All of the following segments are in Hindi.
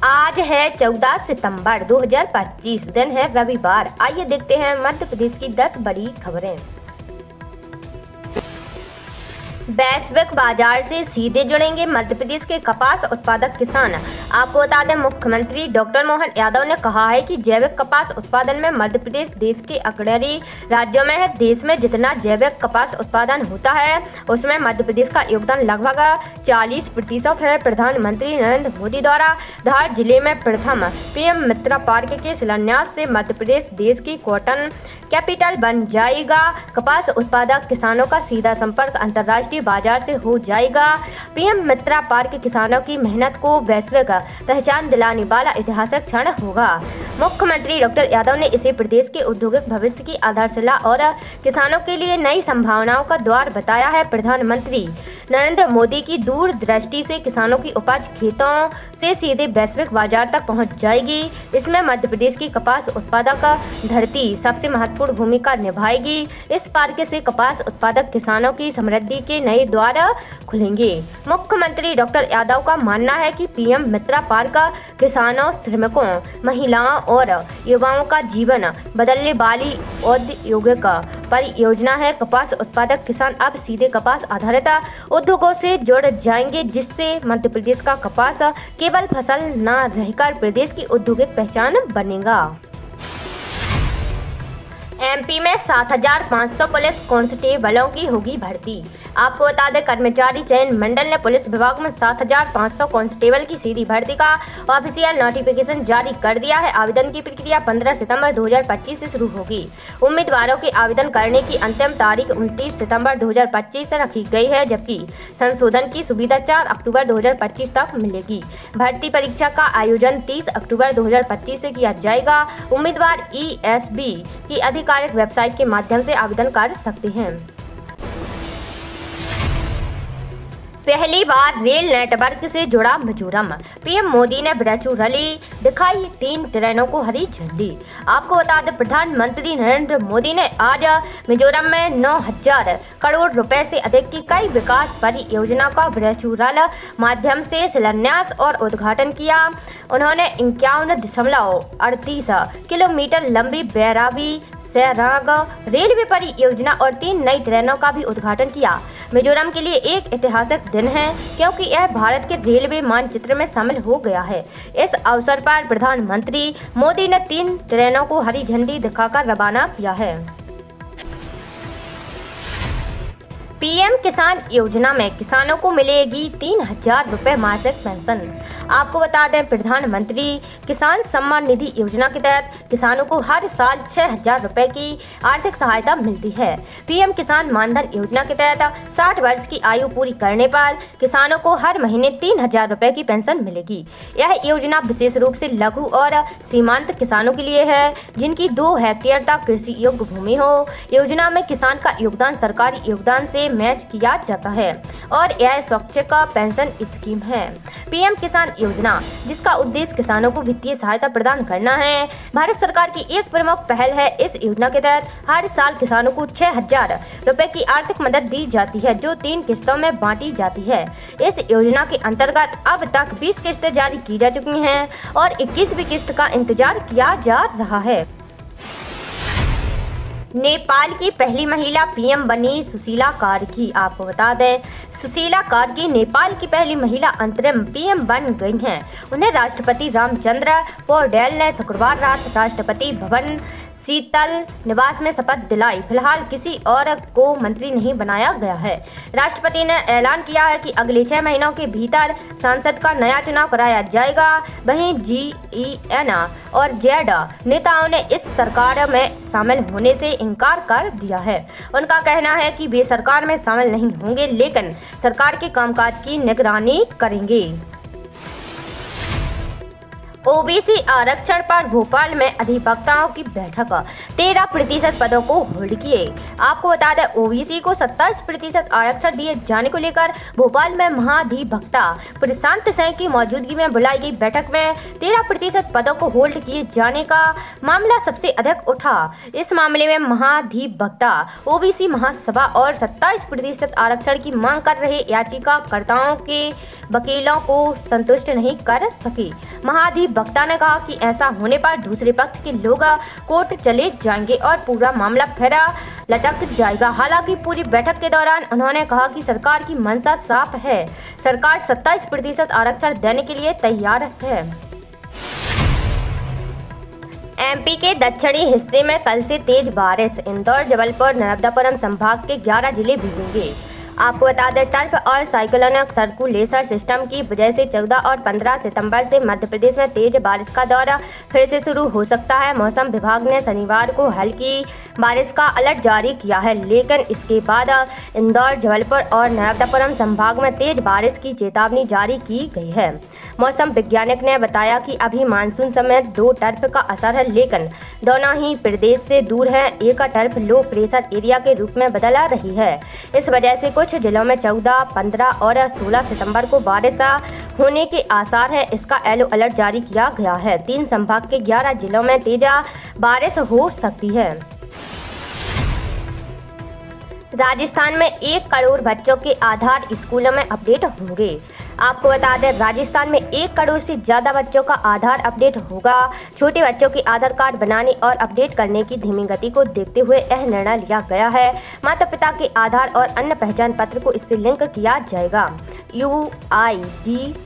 आज है 14 सितंबर 2025, दिन है रविवार। आइए देखते हैं मध्य प्रदेश की 10 बड़ी खबरें। वैश्विक बाजार से सीधे जुड़ेंगे मध्य प्रदेश के कपास उत्पादक किसान। आपको बता दें, मुख्यमंत्री डॉक्टर मोहन यादव ने कहा है कि जैविक कपास उत्पादन में मध्य प्रदेश देश के अग्रणी राज्यों में है। देश में जितना जैविक कपास उत्पादन होता है उसमें मध्य प्रदेश का योगदान लगभग 40% है। प्रधानमंत्री नरेंद्र मोदी द्वारा धार जिले में प्रथम पीएम मित्रा पार्क के शिलान्यास से मध्य प्रदेश देश की कॉटन कैपिटल बन जाएगा। कपास उत्पादक किसानों का सीधा संपर्क अंतर्राष्ट्रीय बाजार से हो जाएगा। पीएम मित्रा पार्क किसानों की मेहनत को वैश्विक पहचान दिलाने वाला ऐतिहासिक क्षण होगा। मुख्यमंत्री डॉक्टर यादव ने इसे प्रदेश के औद्योगिक भविष्य की आधारशिला और किसानों के लिए नई संभावनाओं का द्वार बताया है। प्रधानमंत्री नरेंद्र मोदी की दूरदृष्टि से किसानों की उपज खेतों से सीधे वैश्विक बाजार तक पहुंच जाएगी। इसमें मध्य प्रदेश की कपास उत्पादक धरती सबसे महत्वपूर्ण भूमिका निभाएगी। इस पार्क से कपास उत्पादक किसानों की समृद्धि के नए द्वार खुलेंगे। मुख्यमंत्री डॉक्टर यादव का मानना है कि पीएम मित्रा पार्क किसानों, श्रमिकों, महिलाओं और युवाओं का जीवन बदलने वाली औद्योगिक परियोजना है। कपास उत्पादक किसान अब सीधे कपास आधारित उद्योगों से जुड़ जाएंगे, जिससे मध्य प्रदेश का कपास केवल फसल न रहकर प्रदेश की औद्योगिक पहचान बनेगा। एमपी में 7,500 पुलिस कांस्टेबलों की होगी भर्ती। आपको बता दें, कर्मचारी चयन मंडल ने पुलिस विभाग में 7,500 कांस्टेबल की सीधी भर्ती का ऑफिशियल नोटिफिकेशन जारी कर दिया है। आवेदन की प्रक्रिया 15 सितंबर 2025 से शुरू होगी। उम्मीदवारों के आवेदन करने की अंतिम तारीख 29 सितंबर 2025 से रखी गई है, जबकि संशोधन की सुविधा 4 अक्टूबर 2025 तक मिलेगी। भर्ती परीक्षा का आयोजन 30 अक्टूबर 2025 से किया जाएगा। उम्मीदवार ESB की आधिकारिक वेबसाइट के माध्यम से आवेदन कर सकते हैं। पहली बार रेल नेटवर्क से जुड़ा मिजोरम। पीएम मोदी ने वर्चुअली दिखाई 3 ट्रेनों को हरी झंडी। आपको बता दें, प्रधानमंत्री नरेंद्र मोदी ने आज मिजोरम में 9,000 करोड़ रुपए से अधिक की कई विकास परियोजना का वर्चुअल माध्यम से शिलान्यास और उद्घाटन किया। उन्होंने 51.38 किलोमीटर लंबी बैराबी सैराग रेलवे परियोजना और 3 नई ट्रेनों का भी उद्घाटन किया। मिजोरम के लिए एक ऐतिहासिक दिन है, क्योंकि यह भारत के रेलवे मानचित्र में शामिल हो गया है। इस अवसर पर प्रधानमंत्री मोदी ने 3 ट्रेनों को हरी झंडी दिखाकर रवाना किया है। पीएम किसान योजना में किसानों को मिलेगी 3,000 रुपये मासिक पेंशन। आपको बता दें, प्रधानमंत्री किसान सम्मान निधि योजना के तहत किसानों को हर साल 6,000 रुपये की आर्थिक सहायता मिलती है। पीएम किसान मानधन योजना के तहत 60 वर्ष की आयु पूरी करने पर किसानों को हर महीने 3,000 रुपये की पेंशन मिलेगी। यह योजना विशेष रूप से लघु और सीमांत किसानों के लिए है, जिनकी 2 हेक्टेयर तक कृषि योग्य भूमि हो। योजना में किसान का योगदान सरकारी योगदान से मैच किया जाता है और यह स्वैच्छिक पेंशन स्कीम है। पीएम किसान योजना, जिसका उद्देश्य किसानों को वित्तीय सहायता प्रदान करना है, भारत सरकार की एक प्रमुख पहल है। इस योजना के तहत हर साल किसानों को 6,000 रुपये की आर्थिक मदद दी जाती है, जो 3 किस्तों में बांटी जाती है। इस योजना के अंतर्गत अब तक 20 किस्तें जारी की जा चुकी हैं और 21वीं किस्त का इंतजार किया जा रहा है। नेपाल की पहली महिला पीएम बनी सुशीला कार्की। आपको बता दें, सुशीला कार्की नेपाल की पहली महिला अंतरिम पीएम बन गई हैं। उन्हें राष्ट्रपति रामचंद्र पौडेल ने शुक्रवार रात राष्ट्रपति भवन शीतल निवास में शपथ दिलाई। फिलहाल किसी और को मंत्री नहीं बनाया गया है। राष्ट्रपति ने ऐलान किया है कि अगले 6 महीनों के भीतर संसद का नया चुनाव कराया जाएगा। वहीं GEN और Z नेताओं ने इस सरकार में शामिल होने से इनकार कर दिया है। उनका कहना है कि वे सरकार में शामिल नहीं होंगे, लेकिन सरकार के कामकाज की निगरानी करेंगे। ओबीसी आरक्षण पर भोपाल में अधिवक्ताओं की बैठक, 13% पदों को होल्ड किए। आपको बता दें, ओबीसी को 27% आरक्षण दिए जाने को लेकर भोपाल में महाधिवक्ता प्रशांत सिंह की मौजूदगी में बुलाई गई बैठक में 13% पदों को होल्ड किए जाने का मामला सबसे अधिक उठा। इस मामले में महाधिवक्ता ओबीसी महासभा और 27% आरक्षण की मांग कर रहे याचिकाकर्ताओं के वकीलों को संतुष्ट नहीं कर सकी। महाधिवक्ता ने कहा कि ऐसा होने पर दूसरे पक्ष के लोग कोर्ट चले जाएंगे और पूरा मामला फिर लटक जाएगा। हालांकि पूरी बैठक के दौरान उन्होंने कहा कि सरकार की मंशा साफ है, सरकार 27% आरक्षण देने के लिए तैयार है। एमपी के दक्षिणी हिस्से में कल से तेज बारिश, इंदौर, जबलपुर, नर्मदापुरम संभाग के 11 जिले भीगेंगे। आपको बता दें, टर्फ और साइक्लोनिक सर्कुलेशन सिस्टम की वजह से 14 और 15 सितंबर से मध्य प्रदेश में तेज बारिश का दौर फिर से शुरू हो सकता है। मौसम विभाग ने शनिवार को हल्की बारिश का अलर्ट जारी किया है, लेकिन इसके बाद इंदौर, जबलपुर और नर्मदापुरम संभाग में तेज बारिश की चेतावनी जारी की गई है। मौसम वैज्ञानिक ने बताया कि अभी मानसून समय 2 टर्फ का असर है, लेकिन दोनों ही प्रदेश से दूर हैं। एक टर्फ लो प्रेशर एरिया के रूप में बदल रही है। इस वजह से कुछ जिलों में 14, 15 और 16 सितंबर को बारिश होने के आसार हैं। इसका येलो अलर्ट जारी किया गया है। 3 संभाग के 11 जिलों में तेज बारिश हो सकती है। राजस्थान में 1 करोड़ बच्चों के आधार स्कूलों में अपडेट होंगे। आपको बता दें, राजस्थान में 1 करोड़ से ज़्यादा बच्चों का आधार अपडेट होगा। छोटे बच्चों के आधार कार्ड बनाने और अपडेट करने की धीमी गति को देखते हुए यह निर्णय लिया गया है। माता पिता के आधार और अन्य पहचान पत्र को इससे लिंक किया जाएगा। UIDAI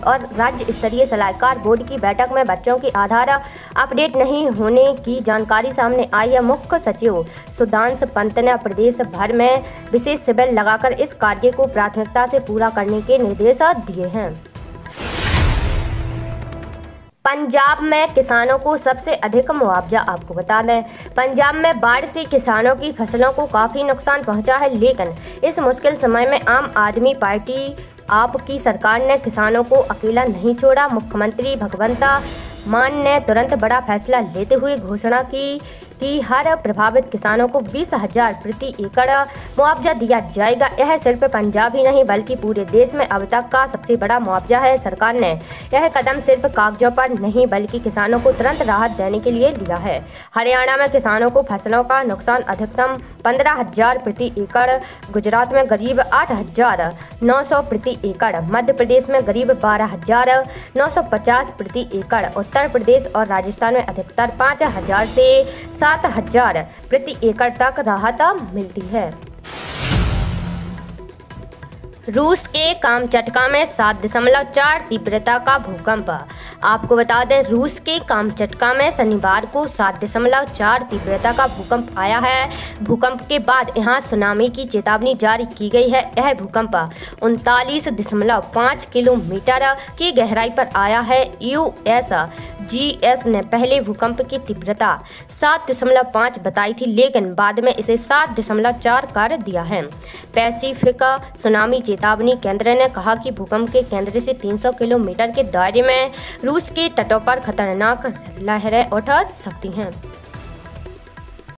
और राज्य स्तरीय सलाहकार बोर्ड की बैठक में बच्चों के आधार अपडेट नहीं होने की जानकारी सामने आई है। मुख्य सचिव सुधांशु पंत ने प्रदेश भर में विशेष शिविर लगाकर इस कार्य को प्राथमिकता से पूरा करने के निर्देश दिए हैं। पंजाब में किसानों को सबसे अधिक मुआवजा। आपको बता दें, पंजाब में बाढ़ से किसानों की फसलों को काफ़ी नुकसान पहुंचा है, लेकिन इस मुश्किल समय में आम आदमी पार्टी आप की सरकार ने किसानों को अकेला नहीं छोड़ा। मुख्यमंत्री भगवंत मान ने तुरंत बड़ा फैसला लेते हुए घोषणा की कि हर प्रभावित किसानों को 20,000 प्रति एकड़ मुआवजा दिया जाएगा। यह सिर्फ पंजाब ही नहीं बल्कि पूरे देश में अब तक का सबसे बड़ा मुआवजा है। सरकार ने यह कदम सिर्फ कागजों पर नहीं बल्कि किसानों को तुरंत राहत देने के लिए लिया है। हरियाणा में किसानों को फसलों का नुकसान अधिकतम 15,000 प्रति एकड़, गुजरात में करीब 8,900 प्रति एकड़, मध्य प्रदेश में करीब 12,950 प्रति एकड़, उत्तर प्रदेश और राजस्थान में अधिकतर 5,000 से 7,000 प्रति एकड़ तक राहत मिलती है। रूस के कामचटका में 7.4 तीव्रता का भूकंप। आपको बता दें, रूस के कामचटका में शनिवार को 7.4 तीव्रता का भूकंप आया है। भूकंप के बाद यहां सुनामी की चेतावनी जारी की गई है। यह भूकंप 39.5 किलोमीटर की गहराई पर आया है। USGS ने पहले भूकंप की तीव्रता 7.5 बताई थी, लेकिन बाद में इसे 7.4 कर दिया है। पैसिफिक सुनामी चेतावनी केंद्र ने कहा कि भूकंप के केंद्र से 300 किलोमीटर के दायरे में रूस के तटों पर खतरनाक लहरें उठ सकती हैं।